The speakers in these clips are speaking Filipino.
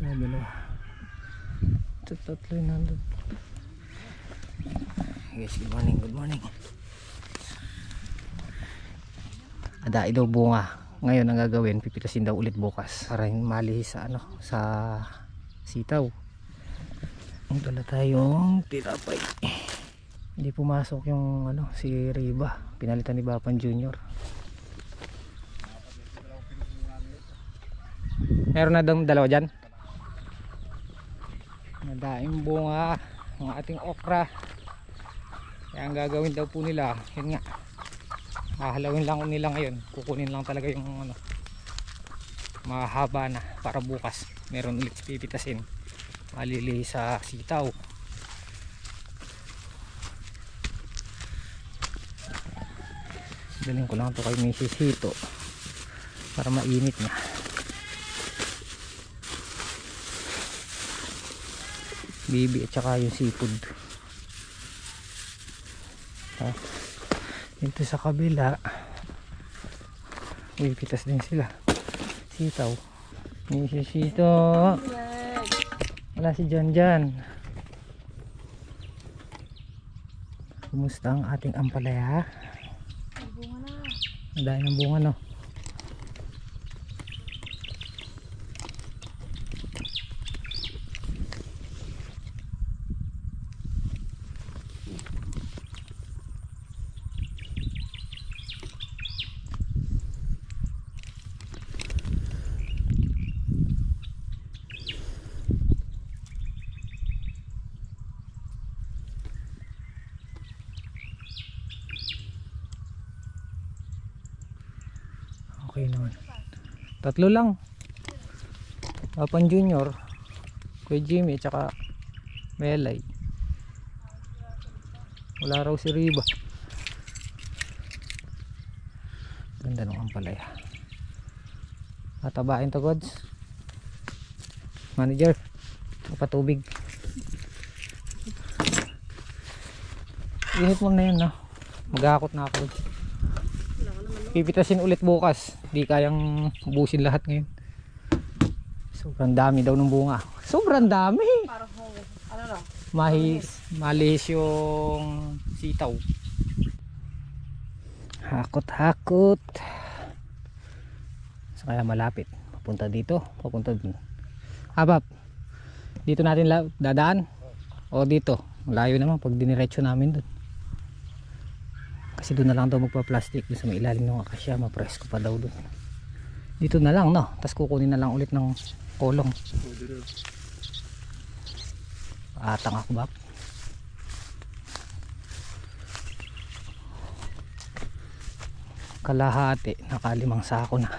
dalawa. Ito tatlo yung nandun. Guys, good morning, good morning. Adai daw bunga. Ngayon ang gagawin, pipitasin daw ulit bukas para malihis sa ano, sa sitaw. Ang dala tayong tinapay. Hindi pumasok yung ano, si Riba. Pinalitan ni Bapan Junior. Meron na daw dalawa dyan. Nadaing bunga ng ating okra. Kaya ang gagawin daw po nila, yun nga, hahalawin lang nila ngayon. Kukunin lang talaga yung ano, mahaba na para bukas meron ulit pipitasin, malilihis sa sitaw. Daling ko lang to kay Mrs. Hito para mainit na. Bibi at saka yung seafood. Dito sa kabila pipitas din sila sitaw. Mrs. Hito, wala si John John. Kumusta ang ating ampalaya? Bunga na. Ang dahil ng bunga, no? Okay naman. Tatlo lang. Bapan Junior, Kuya Jimmy, tsaka Melay. Wala raw si Riba. Ganda ng ampalaya. Tatabain to, Gods. Manager, patubig. Init mo na yun, no? Mag-aakot na ako. Pipitasin ulit bukas. Di kayang ubusin lahat ngayon. Sobrang dami daw ng bunga. Sobrang dami. Parang ano lang. Malihis yung sitaw. Hakot-hakot. So kaya malapit. Papunta dito, papunta dun. Habap. Dito natin dadaan. O dito. Layo naman pag diniretso namin dun. Kasi doon na lang daw magpa-plastic doon sa may ilalim ng akasya, ma-press ko pa daw doon. Dito na lang, no? Tapos kukunin na lang ulit ng kolong. Atang ako, Bap. Kalahati, naka5 sako na.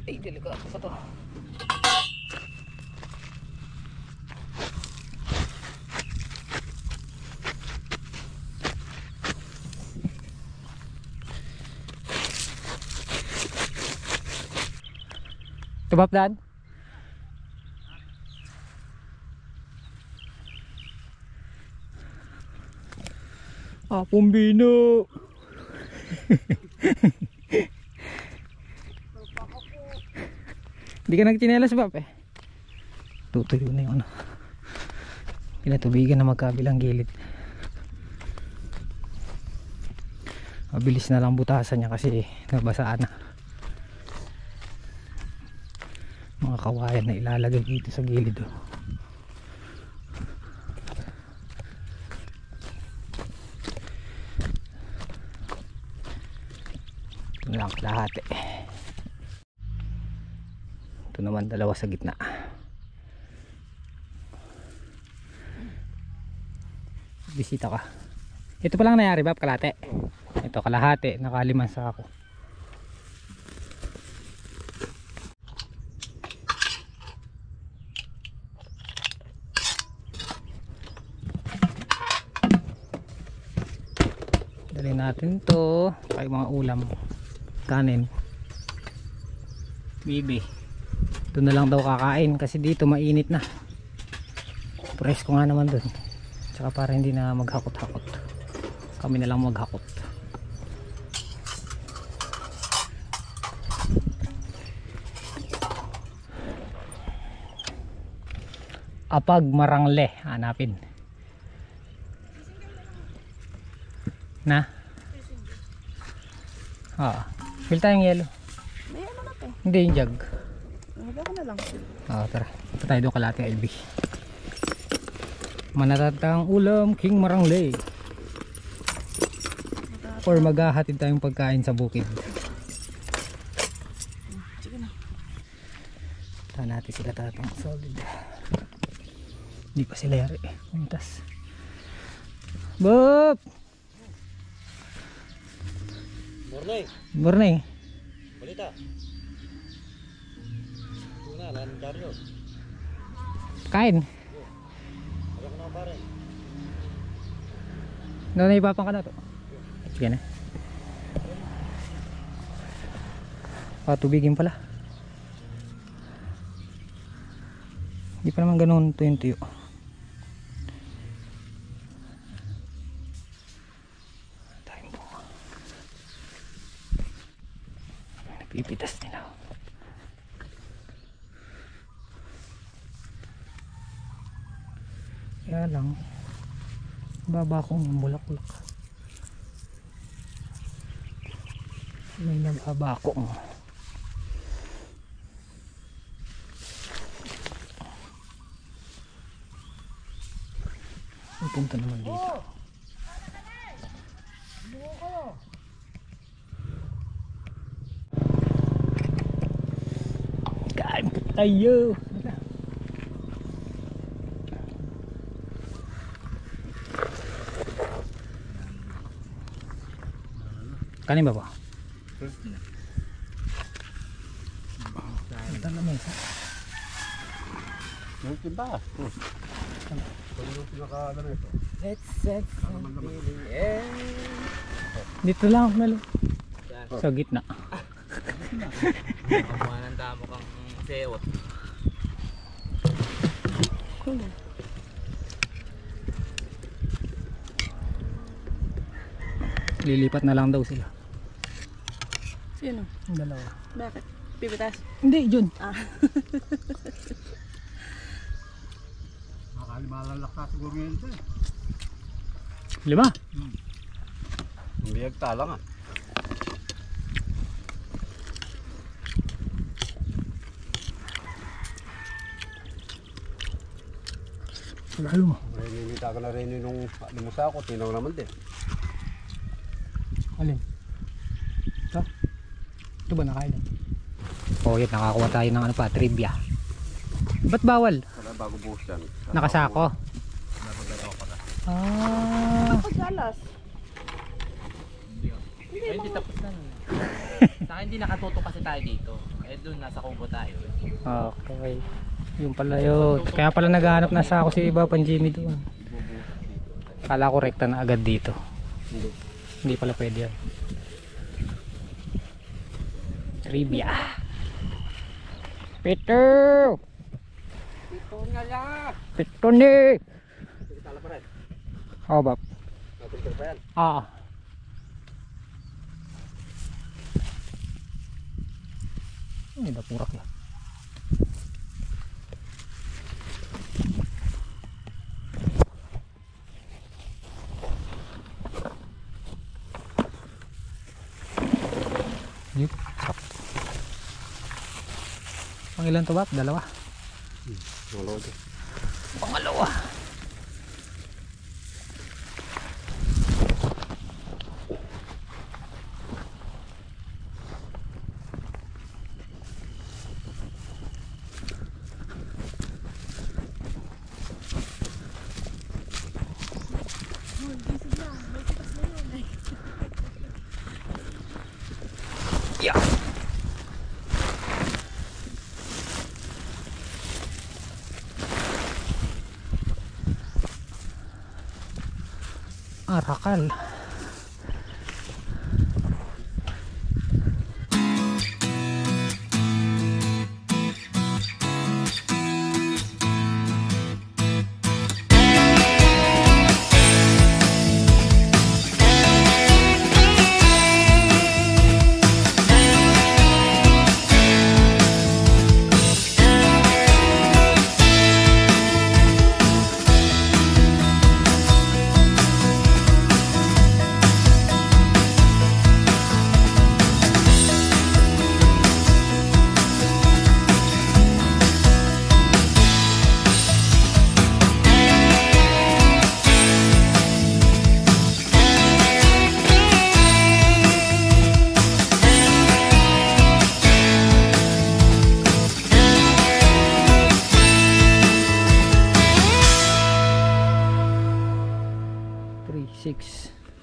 Ay, delikado pa to. Tubap dad. Pumbino. Hindi ka nagtinelas, Bap, eh. Tutuyo na yung ano. Pinatubigan na magkabilang gilid. Mabilis na lang butasan niya kasi nabasaan na. Mga kawayan na ilalagay dito sa gilid, oh. Ito na lang lahat, eh. Ito naman dalawa sa gitna. Bisita ka. Ito pa lang nangyari, Bap, kalate. Ito kalahati, naka5 sako. Dali natin to kay mga ulam. Kanin. Bibi. Ito na lang daw kakain kasi dito mainit na. Presko nga naman dun. Tsaka para hindi na maghakot-hakot. Kami na lang maghakot. Apag Marangle, hanapin. Na? Fill tayong yelo. May ano na to. Hindi yung jug. Nahaba ko na lang. Tara. Ito tayo doon kalate LB. Manatatang ulam King Marangle. Or maghahatid tayong pagkain sa bukid. Sige na. Tahan natin sila tatang solid. Hindi pa sila yari. Puntas. Bob! Morning. Morning. Balita. Tuna, landaryo. Kain. Wala ko na pare. Nanayipapang ka na to. Sige na. Tubigin pala. Hindi pa naman ganun tuyo. Pipitas nila. Kaya lang baba kong bulak-bulak. May nababa akong punta naman dito. Kain tayo. Kanin ba ba? Ito na mesa. Yung tiba. Let's set dito lang ako nalo. Sa gitna. Kamuha ng damo kang sewot. Lilipat na lang daw sila. Sino? Ang dalawa. Bakit? Pipitas? Hindi, Jun. Makali malalak na siguro ngayon ito eh. 5. Hindi agtala nga. Lalo mo. Ninita ko na rin yung limusa ko. Tinaw naman din. Alin? Ito? Ito ba nakain? Oh, yun. Nakakuha tayo ng ano pa, trivia. Ba't bawal? Wala bago buhos yan. Nakasako. Pagkalas. Ay, hindi tapos na. Sa akin, hindi nakatuto kasi tayo dito. Eh, doon, nasa kubo tayo. Okay. Yung pala yun. Kaya pala naghahanap na sa ako si Iba Pan Jimmy doon. Kala ko rekta na agad dito. Hindi pala pwede yan. Trivia. Peter! Ito nga yan. Peter ni! Tala pa rin. Oo, Bap. Natin pa yan. Ini napurak ya. Yuk, sakto. Pangilan to, Bap? Dalawa? Wala ito. Pangalawa. Yeah. Arakal.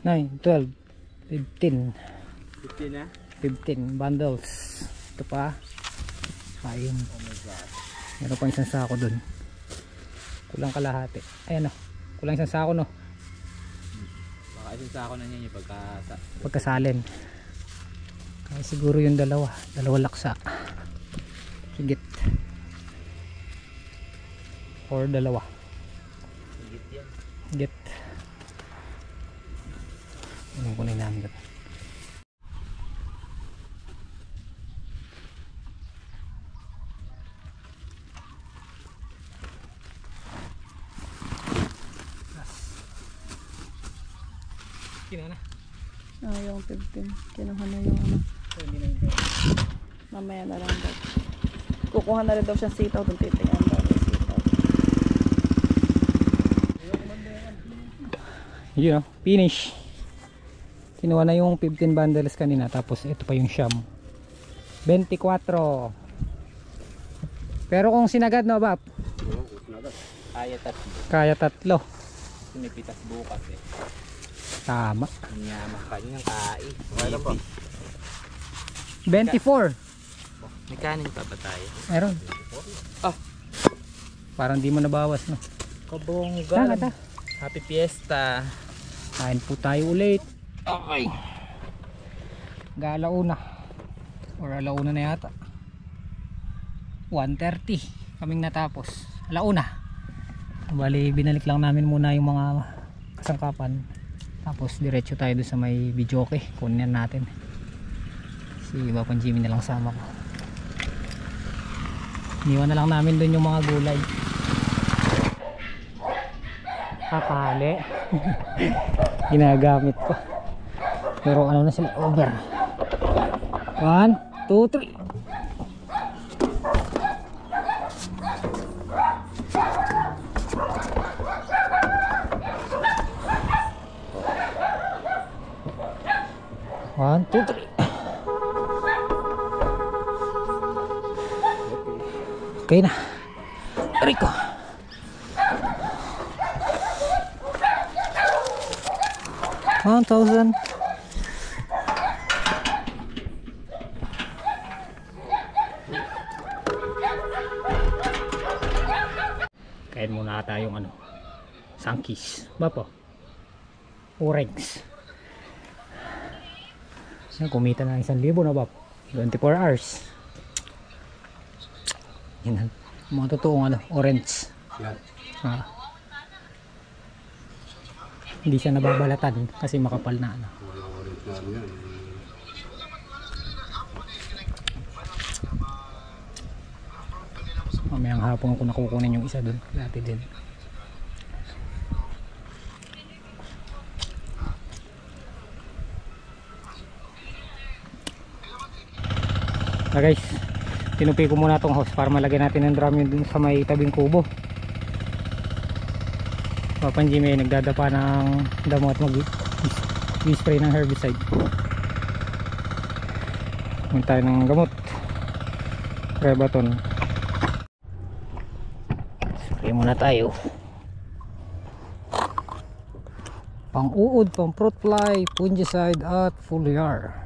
9, 12, 15. 15 na? 15 bundles. Ito pa. Ayun. Oh my god. Meron pa isang sako dun. Kulang kalahati. Ayan o. Kulang isang sako no. Baka isang sako na niyan yung Pagkasalin. Kaya siguro yung dalawa. Dalawa laksa. Higit. Or dalawa. higit yan. Higit. Anong kunin namin dito? Kinuha na. Yung 15. Kinuha na yung ano. So, hindi na yun. Mamaya na lang daw. Kukuha na rin daw siya sitaw. Doon titingnan daw yung sitaw. Yun o, finish. Kinuha na yung 15 bundles kanina. Tapos ito pa yung siyam. 24. Pero kung sinagad no, Bap? Kaya tatlo. Kaya 3. Sinipitas bukas eh. Tama. Nyaman ka yun ang kai. Okay lang po. 24. May kanin pa ba tayo? Meron. Ah. Parang di mo nabawas no. Kabongga. Saan ka ta? Happy Fiesta. Kain po tayo ulit. Okay. Alauna. Or alauna na yata. 1:30 kaming natapos. Alauna. Bali binalik lang namin muna yung mga kasangkapan. Tapos diretso tayo doon sa may videoke. Kunin natin. Si Bapang Jimmy na lang sama ko. Iniwan na lang namin doon yung mga gulay. Kakali. Ginagamit ko. Pero ano na sila, over. 1, 2, 3. One, two, three. Okay na. Rico. $1,000. Kain muna tayong ano, sangkis. Bapo. Orange. Kumita na 1,000 na Bap. 24 hours. Yan ang mga totoong ano, orange. Yan. Ah. Hindi siya nababalatan kasi makapal na ano. Orange na yan. Mamayang hapon ko nakukunin yung isa doon. Dati din. Guys, tinupi ko muna tong hose para malagyan natin ng drum yun dun sa may tabing kubo. Papan Jimmy nagdadapa ng damo at mag-spray ng herbicide. Ngayon tayo ng gamot, Rebaton. Spray muna tayo. Pang uod, pang fruit fly, fungicide at foliar.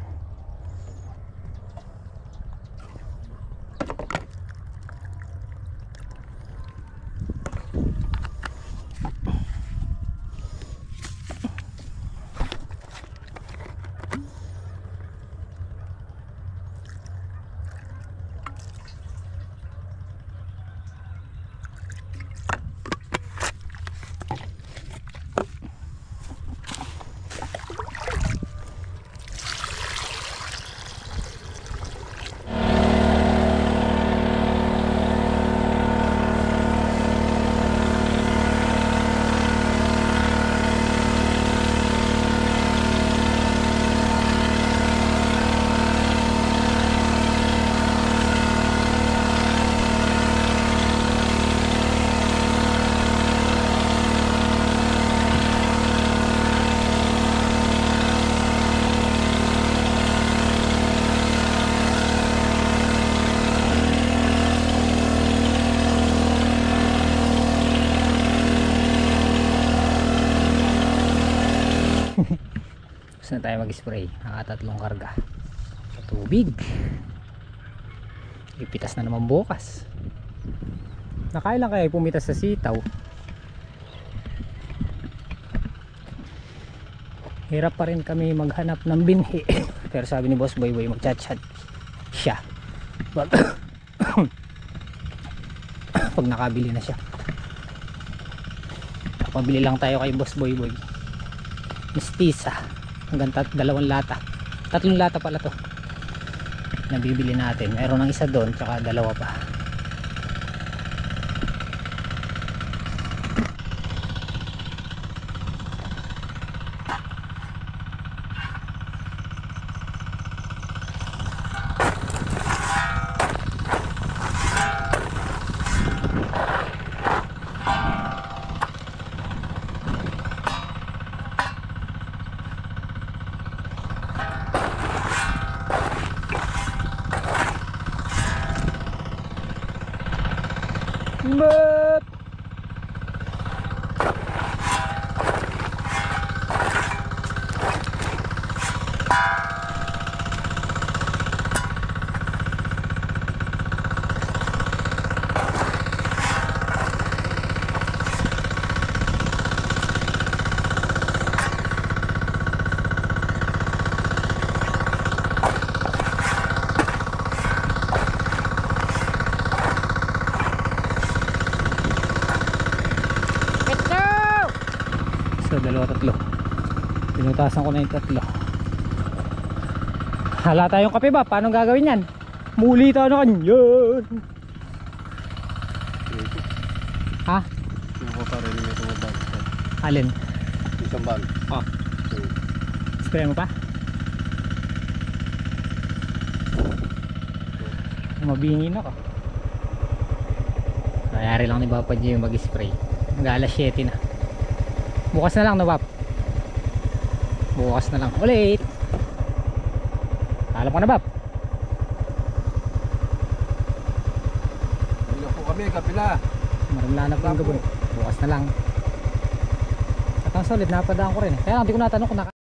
tayo mag-spray. Nakatatlong karga sa tubig. Ipitas na naman bukas. Nakailan kayo pumitas sa sitaw? Hirap pa rin kami maghanap ng binhi. Pero sabi ni Boss Boy Boy, mag-chat-chat siya pag pag nakabili na siya. Pabili lang tayo kay Boss Boy Boy mistisa hanggang 2 lata, 3 lata pala to nabibili natin. Meron ng isa doon tsaka 2 pa. But so 2-3 pinutasan ko na yung 3. Hala tayong kape ba? Paano gagawin yan? Muli tayo na kanyan. Ha? Sinuko pa rin yung itong bag. Alin? Isang bag. Spray mo pa? Mabingin ako. Kayari lang ni Papa G yung mag-spray. Mag-alas 7 na. Bukas na lang no, Pap? Bukas na lang ulit. Alam ko na, Pap? Hindi po kami, kapila. Maramla na po yung gabon. Bukas na lang. At ang solid, napadaan ko rin. Kaya lang, hindi ko natanong kung